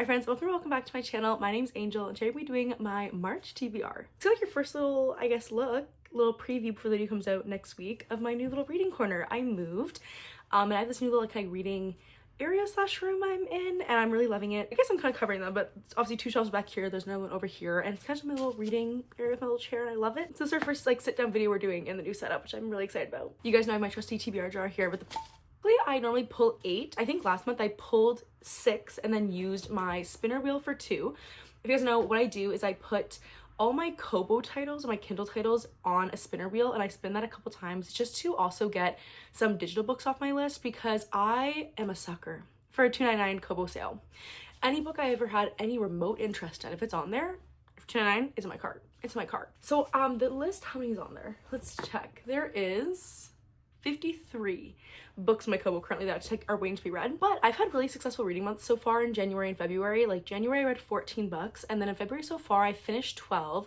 Hi friends, welcome back to my channel. My name's Angel and today we'll be doing my March TBR. It's like your first little, little preview before the video comes out next week of my new little reading corner. I moved and I have this new little kind of reading area slash room I'm in and I'm really loving it. I guess I'm kind of covering them, but it's obviously 2 shelves back here, there's no one over here, and it's kind of my little reading area with my little chair and I love it. So this is our first like sit down video we're doing in the new setup, which I'm really excited about. You guys know I have my trusty TBR jar here with the I normally pull 8. I think last month I pulled 6 and then used my spinner wheel for 2. If you guys know, what I do is I put all my Kobo titles and my Kindle titles on a spinner wheel and I spin that a couple times just to also get some digital books off my list because I am a sucker for a $2.99 Kobo sale. Any book I ever had any remote interest in, if it's on there, $2.99 is in my cart. It's in my cart. So the list, how many is on there? Let's check. There is 53 books in my Kobo currently that are waiting to be read, but I've had really successful reading months so far in January and February. Like January I read 14 books, and then in February so far I finished 12,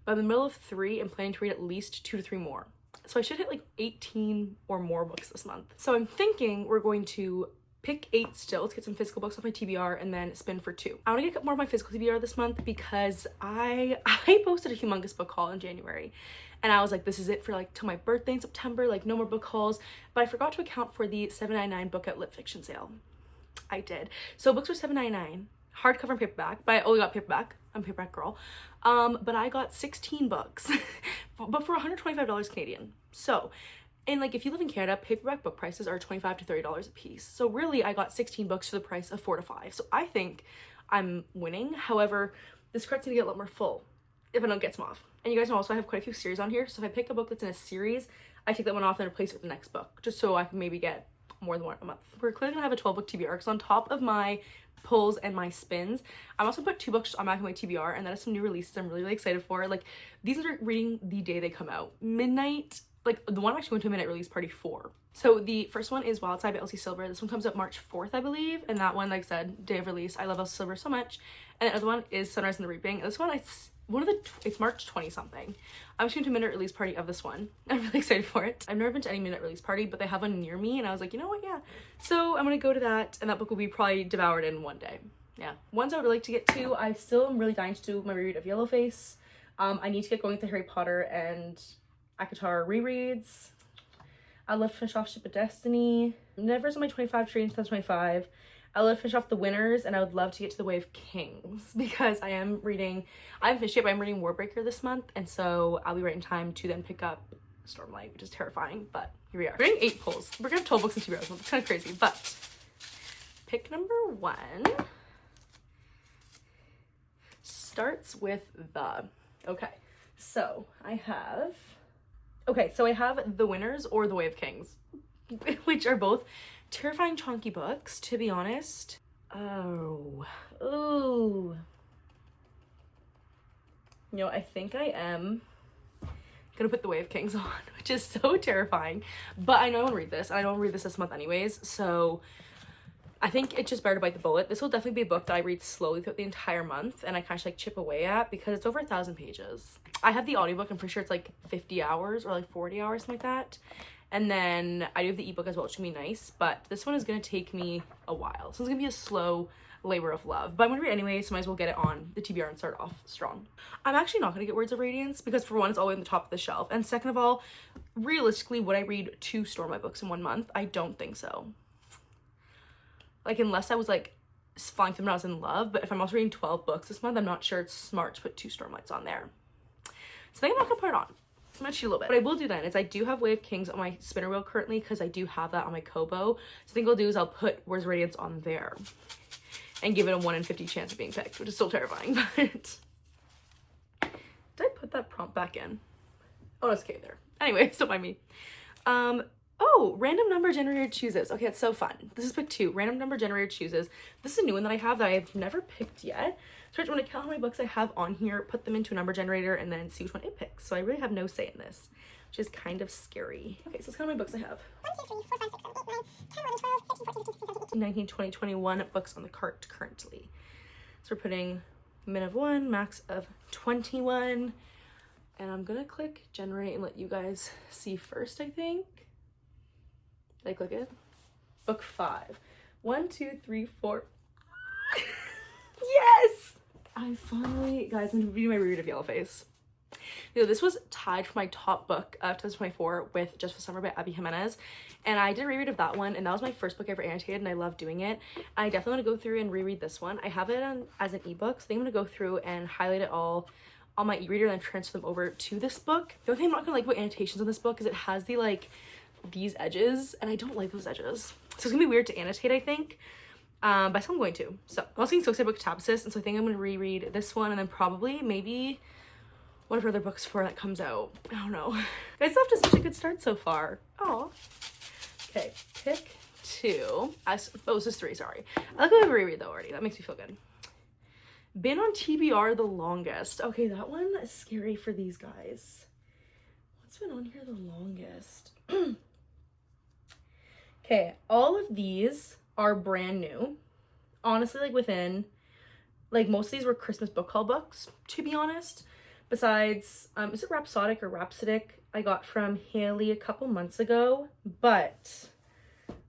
but in the middle of 3 I'm planning to read at least 2 to 3 more. So I should hit like 18 or more books this month. So I'm thinking we're going to pick 8 still. Let's get some physical books off my TBR and then spin for 2. I want to get more of my physical TBR this month because I posted a humongous book haul in January and I was like, this is it for like till my birthday in September, like no more book hauls, but I forgot to account for the $7.99 book at Lit Fiction sale. I did. So books were $7.99, hardcover and paperback, but I only got paperback. I'm a paperback girl. But I got 16 books, but for $125 Canadian. So, and like if you live in Canada, paperback book prices are $25 to $30 a piece. So really I got 16 books for the price of 4 to 5. So I think I'm winning. However, this cart's gonna get a lot more full if I don't get some off. And you guys know also I have quite a few series on here. So if I pick a book that's in a series, I take that one off and replace it with the next book, just so I can maybe get more than one a month. We're clearly gonna have a 12 book TBR because on top of my pulls and my spins, I'm also put 2 books on back of my TBR, and that is some new releases I'm really excited for. Like these are reading the day they come out. Midnight, like the one I'm actually going to a midnight release party for. So the first one is Wild Side by Elsie Silver. This one comes out March 4th, I believe. And that one, like I said, day of release. I love Elsie Silver so much. And the other one is Sunrise and the Reaping. And this one, it's March 20 something. I'm just going to a midnight release party of this one. I'm really excited for it. I've never been to any midnight release party, but they have one near me. And I was like, you know what? Yeah. So I'm going to go to that. And that book will be probably devoured in one day. Yeah. Ones I would really like to get to. I still am really dying to do my reread of Yellowface. I need to get going with the Harry Potter and ACOTAR rereads. I'd love to finish off Ship of Destiny. Never's on my 25 tree in 2025. I'd love to finish off The Winners, and I would love to get to The Way of Kings because I haven't finished it, but I'm reading Warbreaker this month, and so I'll be right in time to then pick up Stormlight, which is terrifying, but here we are. We're doing 8 pulls. We're gonna have 12 books in TBR, so it's kind of crazy, but pick number 1 starts with the, okay, so I have The Winners or The Way of Kings, which are both terrifying chunky books, to be honest. Oh. You know, I think I am gonna put The Way of Kings on, which is so terrifying. But I know I want to read this, and I don't read this month anyways, so I think it's just better to bite the bullet. This will definitely be a book that I read slowly throughout the entire month, and I kind of like chip away at because it's over 1,000 pages. I have the audiobook. I'm pretty sure it's like 50 hours or like 40 hours, something like that. And then I do have the ebook as well, which can be nice, but this one is going to take me a while. So it's going to be a slow labor of love, but I'm going to read it anyway, so might as well get it on the TBR and start off strong. I'm actually not going to get Words of Radiance because for one, it's all the way on the top of the shelf. And second of all, realistically, would I read 2 Stormlight books in 1 month? I don't think so. Like, unless I was like flying through when I was in love, but if I'm also reading 12 books this month, I'm not sure it's smart to put 2 Stormlights on there. So I think I'm not going to put it on. I'm gonna cheat a little bit. What I will do then is I do have Way of Kings on my spinner wheel currently because I do have that on my Kobo. So I think what I'll do is I'll put Words of Radiance on there and give it a 1 in 50 chance of being picked, which is still terrifying, but did I put that prompt back in? Oh, it's okay there. Anyway, still by me. Oh, random number generator chooses. Okay, it's so fun. This is pick 2. Random number generator chooses. This is a new one that I have that I've never picked yet. So I just want to count how many books I have on here, put them into a number generator, and then see which one it picks. So I really have no say in this, which is kind of scary. Okay, so let's count how many books I have. 1, 2, 3, 4, 5, 6, 7, 8, 9, 10, 11, 12, 13, 14, 15, 16, 17, 19, 20, 21 books on the cart currently. So we're putting min of 1, max of 21. And I'm gonna click generate and let you guys see first, I think. Did I click it? Book 5. 1, 2, 3, 4. I finally, guys, I'm gonna read my reread of Yellowface. This was tied for my top book of 2024 with Just for Summer by Abby Jimenez, and I did a reread of that one, and that was my first book I ever annotated, and I love doing it. I definitely want to go through and reread this one. I have it as an ebook, so I think I'm gonna go through and highlight it all on my e-reader and then transfer them over to this book. The only thing I'm not gonna like about annotations on this book is it has the like these edges, and I don't like those edges, so it's gonna be weird to annotate, I think. But I still am going to. So I'm also getting so excited about Catapsis, and so I think I'm gonna reread this one and then probably maybe one of her other books before that comes out. I don't know. Guys, off to such a good start so far. Oh. Okay, pick 2. It's just 3, sorry. I like how I have a reread though already. That makes me feel good. Been on TBR the longest. Okay, that one is scary for these guys. What's been on here the longest? Okay, all of these are brand new. Honestly, like within, like most of these were Christmas book haul books, to be honest. Besides, is it Rhapsodic or Rhapsodic I got from Haley a couple months ago, but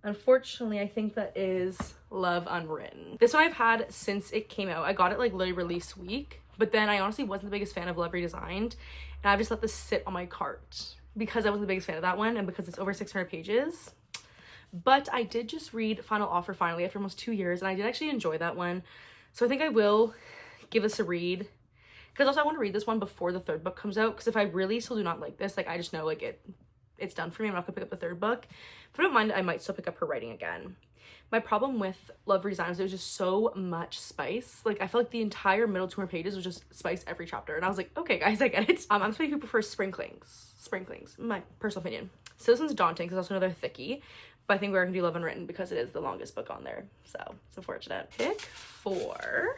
unfortunately I think that is Love Unwritten. This one I've had since it came out. I got it like literally release week, but then I honestly wasn't the biggest fan of Love Redesigned, and I've just let this sit on my cart because I wasn't the biggest fan of that one and because it's over 600 pages. But I did just read Final Offer finally after almost 2 years, and I did actually enjoy that one. So I think I will give this a read. Because also I want to read this one before the 3rd book comes out, because if I really still do not like this, like I just know like it's done for me. I'm not gonna pick up the 3rd book. If I don't mind, I might still pick up her writing again. My problem with Love Redesigned is there was just so much spice. Like I felt like the entire middle 200 pages was just spice every chapter, and I was like, okay guys, I get it. I'm somebody who prefers sprinklings, my personal opinion. So this one's daunting because it's also another thickie, but I think we're gonna do Love Unwritten because it is the longest book on there, so it's unfortunate. Pick 4.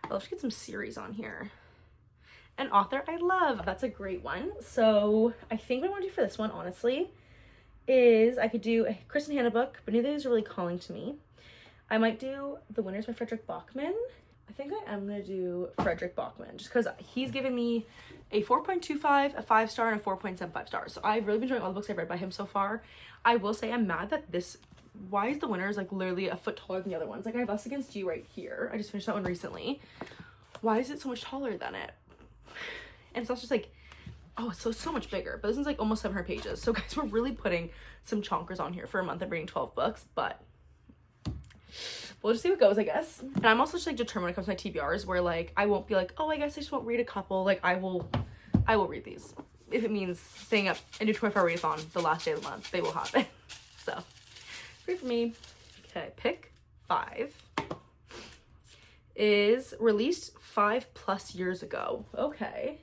I'll have to get some series on here. An author I love. That's a great one. So I think what I want to do for this one, honestly, is I could do a Kristen Hanna book, but neither of these are really calling to me. I might do The Winners by Frederick Bachman. I think I am going to do Frederick Bachman just because he's given me a 4.25, a 5-star, and a 4.75 stars. So I've really been enjoying all the books I've read by him so far. I will say I'm mad that why is The Winners like literally a foot taller than the other ones? Like I have Us Against You right here. I just finished that one recently. Why is it so much taller than it? And it's also just like, oh, it's so much bigger. But this one's like almost 700 pages. So guys, we're really putting some chonkers on here for a month. I'm reading 12 books, but we'll just see what goes, I guess. And I'm also just like determined when it comes to my TBRs where like I won't be like, oh, I guess I just won't read a couple. Like I will read these. If it means staying up and do 24-hour readathon the last day of the month, they will happen. So great for me. Okay, pick 5 is released 5+ years ago. Okay.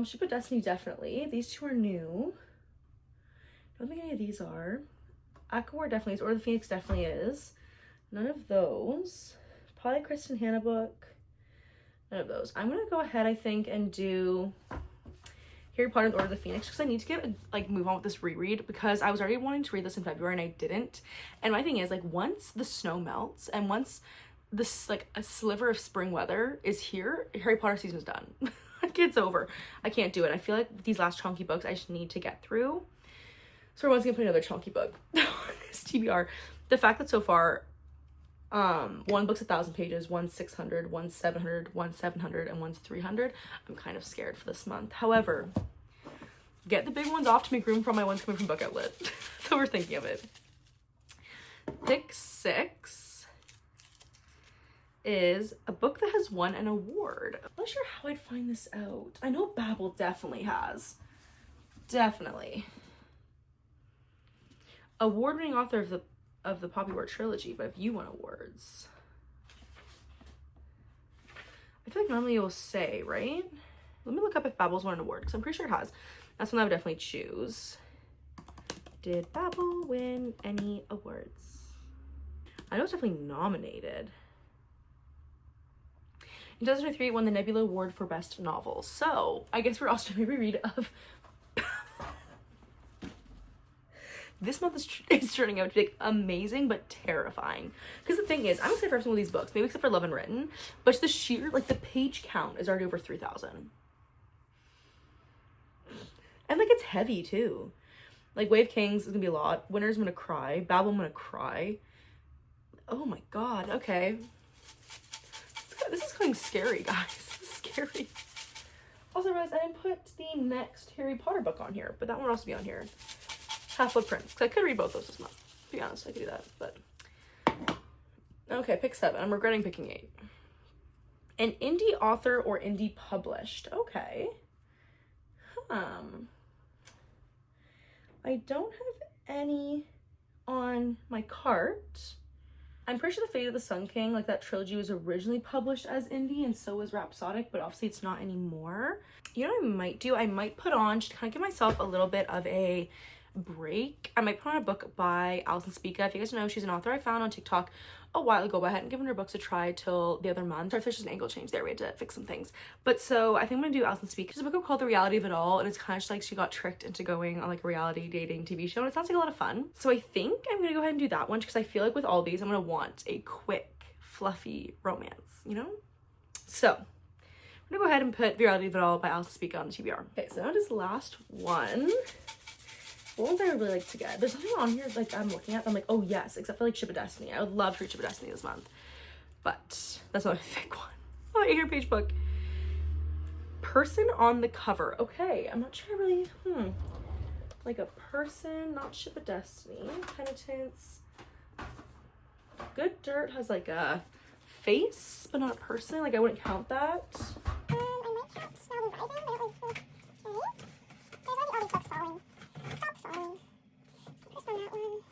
Ship of Destiny, definitely. These 2 are new. Don't think any of these are. Aquawar definitely is. Or the Phoenix definitely is. None of those. Probably a Kristen Hanna book. None of those. I'm gonna go ahead, I think, and do Harry Potter and the Order of the Phoenix because I need to get move on with this reread because I was already wanting to read this in February and I didn't. And my thing is like once the snow melts and once this like a sliver of spring weather is here, Harry Potter season is done. It's over. I can't do it. I feel like these last chunky books I just need to get through. So everyone's gonna put another chunky book. It's TBR. The fact that so far one book's 1,000 pages, one's 600, one's 700, one's 700, and one's 300. I'm kind of scared for this month. However, get the big ones off to make room for all my ones coming from Book Outlet. So we're thinking of it. Pick 6 is a book that has won an award. I'm not sure how I'd find this out. I know Babbel definitely has. Definitely. Award-winning author of the Poppy War trilogy, but if you won awards, I feel like normally you'll say, right? Let me look up if Babbel's won an award because I'm pretty sure it has. That's one I would definitely choose. Did Babbel win any awards? I know it's definitely nominated. In 2023, it won the Nebula Award for Best Novel. So I guess we're also doing a reread of this month is turning out to be like, amazing but terrifying. Because the thing is, I'm excited for some of these books, maybe except for Love Unwritten, but the sheer, like the page count is already over 3,000. And like it's heavy too. Like Wave Kings is gonna be a lot. Winners, I'm gonna cry. Babbel, I'm gonna cry. Oh my god, okay. It's This is going scary, guys. This is scary. Also, guys, I didn't put the next Harry Potter book on here, but that one will also be on here. Half-Blood Prince, because I could read both those this month. To be honest, I could do that, but... Okay, pick 7. I'm regretting picking 8. An indie author or indie published. Okay. I don't have any on my cart. I'm pretty sure the Fate of the Sun King, like that trilogy, was originally published as indie, and so was Rhapsodic, but obviously it's not anymore. You know what I might do? I might put on, just to kind of give myself a little bit of a break, I might put on a book by Alison Spica. If you guys know, she's an author I found on TikTok a while ago, but I hadn't given her books a try till the other month. Sorry if there's just an angle change there, we had to fix some things. But so I think I'm gonna do Alison Spica. There's a book called The Reality of It All, and it's kind of just like she got tricked into going on like a reality dating TV show, and it sounds like a lot of fun. So I think I'm gonna go ahead and do that one, because I feel like with all these I'm gonna want a quick, fluffy romance, you know? So I'm gonna go ahead and put The Reality of It All by Alison Spica on the TBR. Okay, so now this last one. What ones I would really like to get? There's something on here like I'm looking at, I'm like, oh yes, except for like Ship of Destiny. I would love to read Ship of Destiny this month, but that's not a thick one. Oh, 800-page book. Person on the cover. Okay, I'm not sure really, like a person, not Ship of Destiny. Penitence. Good Dirt has like a face, but not a person. Like I wouldn't count that. I might count Snowy Rising, but I don't really feel there's already all these books falling. Stop falling. Just on that one.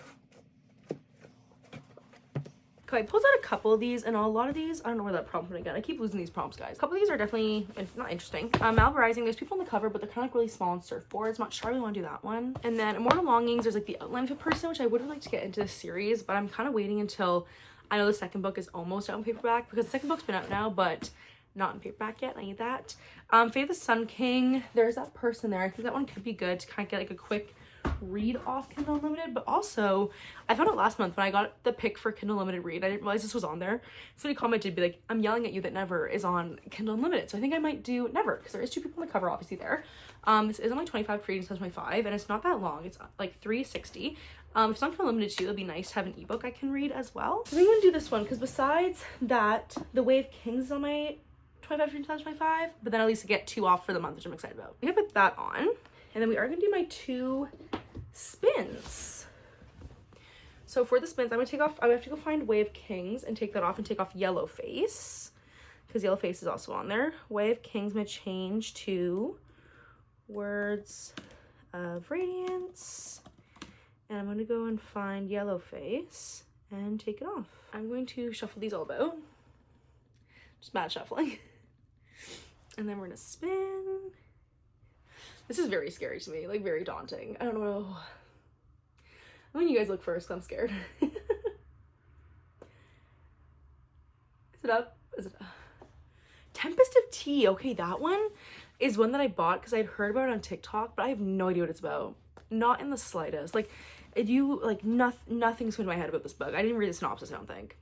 Okay, I pulled out a couple of these, and a lot of these, I don't know where that prompt went again. I keep losing these prompts, guys. A couple of these are definitely not interesting. Malibu Rising, there's people on the cover, but they're kind of like really small on surfboards. Not sure I really want to do that one. And then Immortal Longings, there's like the outline of a person, which I would like to get into this series, but I'm kind of waiting until I know the second book is almost out in paperback, because the second book's been out now, but not in paperback yet. I need that. Fate of the Sun King, there's that person there. I think that one could be good to kind of get like a quick read off Kindle Unlimited. But also I found out last month when I got the pick for Kindle Unlimited read, I didn't realize this was on there. Somebody commented, be like, I'm yelling at you that Never is on Kindle Unlimited. So I think I might do Never, because there is 2 people on the cover obviously there. This is only 25 for reading, so 25, and it's not that long. It's like 360. If it's on Kindle Unlimited too, it'll be nice to have an ebook I can read as well. So I think I'm gonna do this one, because besides that, The Way of Kings is on my 25 for 2025, but then at least I get 2 off for the month, which I'm excited about. I'm gonna put that on, and then we are gonna do my 2 spins. So for the spins, I'm gonna take off, I have to go find Way of Kings and take that off, and take off Yellow Face, because Yellow Face is also on there. Way of Kings, I'm gonna change to Words of Radiance, and I'm gonna go and find Yellow Face and take it off. I'm going to shuffle these all about, just mad shuffling. And then we're gonna spin. This is very scary to me, like very daunting. I don't know. I want you guys look first, 'cause I'm scared. Is it up? Is it up? Tempest of Tea. Okay, that one is one that I bought because I'd heard about it on TikTok, but I have no idea what it's about. Not in the slightest. Like, nothing's in my head about this book. I didn't read the synopsis, I don't think.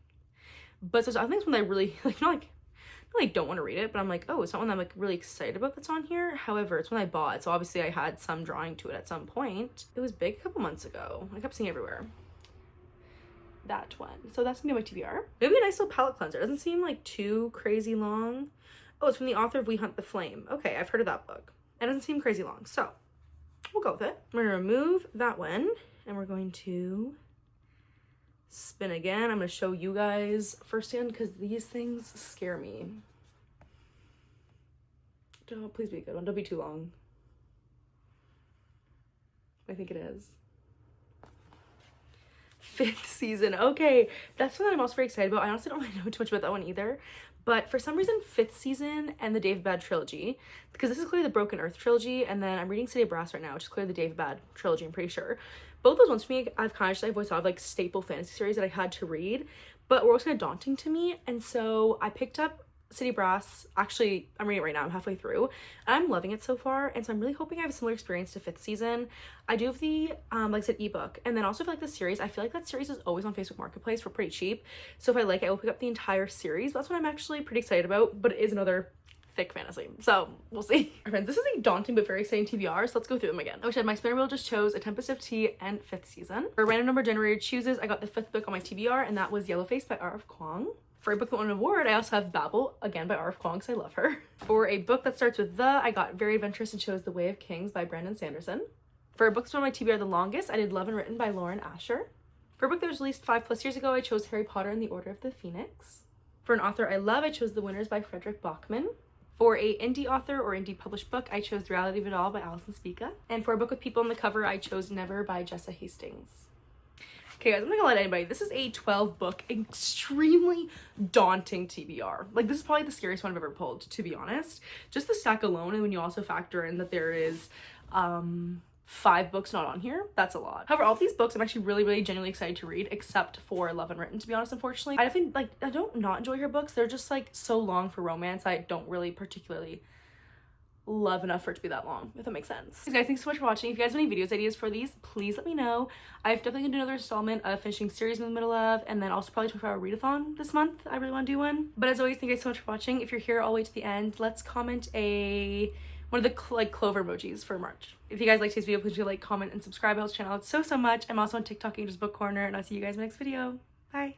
But so I think it's one that I really, like, not like, I don't want to read it, but I'm like, oh, it's not one that I'm like really excited about that's on here. However, it's one I bought, so obviously I had some drawing to it at some point. It was big a couple months ago. I kept seeing it everywhere. That one. So that's gonna be my TBR. Maybe a nice little palette cleanser. It doesn't seem like too crazy long. Oh, it's from the author of We Hunt the Flame. Okay, I've heard of that book. It doesn't seem crazy long, so we'll go with it. We're gonna remove that one, and we're going to spin again. I'm gonna show you guys firsthand because these things scare me. Oh, please be a good one. Don't be too long. I think it is. 5th season. Okay, that's one that I'm also very excited about. I honestly don't really know too much about that one either. But for some reason, 5th season and the David Bad trilogy, because this is clearly the Broken Earth trilogy, and then I'm reading City of Brass right now, which is clearly the David Bad trilogy, I'm pretty sure. Both those ones for me, I've kind of just always thought of like staple fantasy series that I had to read, but were also kind of daunting to me. And so I picked up City Brass. Actually, I'm reading it right now. I'm halfway through, and I'm loving it so far. And so I'm really hoping I have a similar experience to 5th season. I do have the, like I said, ebook, and then also for like the series, I feel like that series is always on Facebook Marketplace for pretty cheap. So if I like it, I will pick up the entire series. That's what I'm actually pretty excited about, but it is another thick fantasy, so we'll see. Alright, friends, this is a daunting but very exciting TBR, so let's go through them again. Oh shit, my spinner wheel just chose A Tempest of Tea and 5th season. For random number generator chooses, I got the 5th book on my TBR, and that was Yellow Face by R.F. Kuang. For a book that won an award, I also have Babel, again by R.F. Kuang, because I love her. For a book that starts with the, I got Very Adventurous and chose The Way of Kings by Brandon Sanderson. For a book that's been on my TBR the longest, I did Love and Written by Lauren Asher. For a book that was released 5+ years ago, I chose Harry Potter and the Order of the Phoenix. For an author I love, I chose The Winners by Frederick Bachman. For a indie author or indie published book, I chose The Reality of It All by Alison Spica. And for a book with people on the cover, I chose Never by Jessa Hastings. Okay guys, I'm not gonna lie to anybody. This is a 12 book, extremely daunting TBR. Like, this is probably the scariest one I've ever pulled, to be honest. Just the stack alone, and when you also factor in that there is 5 books not on here, that's a lot. However, all of these books I'm actually really genuinely excited to read, except for Love and Written, to be honest. Unfortunately, I definitely, like, I don't not enjoy her books. They're just like so long for romance. I don't really particularly love enough for it to be that long, if that makes sense. Guys, thanks so much for watching. If you guys have any videos ideas for these, please let me know. I've definitely gonna do another installment of finishing series in the middle of, and then also probably 24-hour readathon this month. I really want to do one. But as always, thank you guys so much for watching. If you're here all the way to the end, let's comment one of the like clover emojis for March. If you guys liked today's video, please do like, comment, and subscribe. It helps the channel out so much. I'm also on TikTok, Angel's Book Corner, and I'll see you guys in my next video. Bye.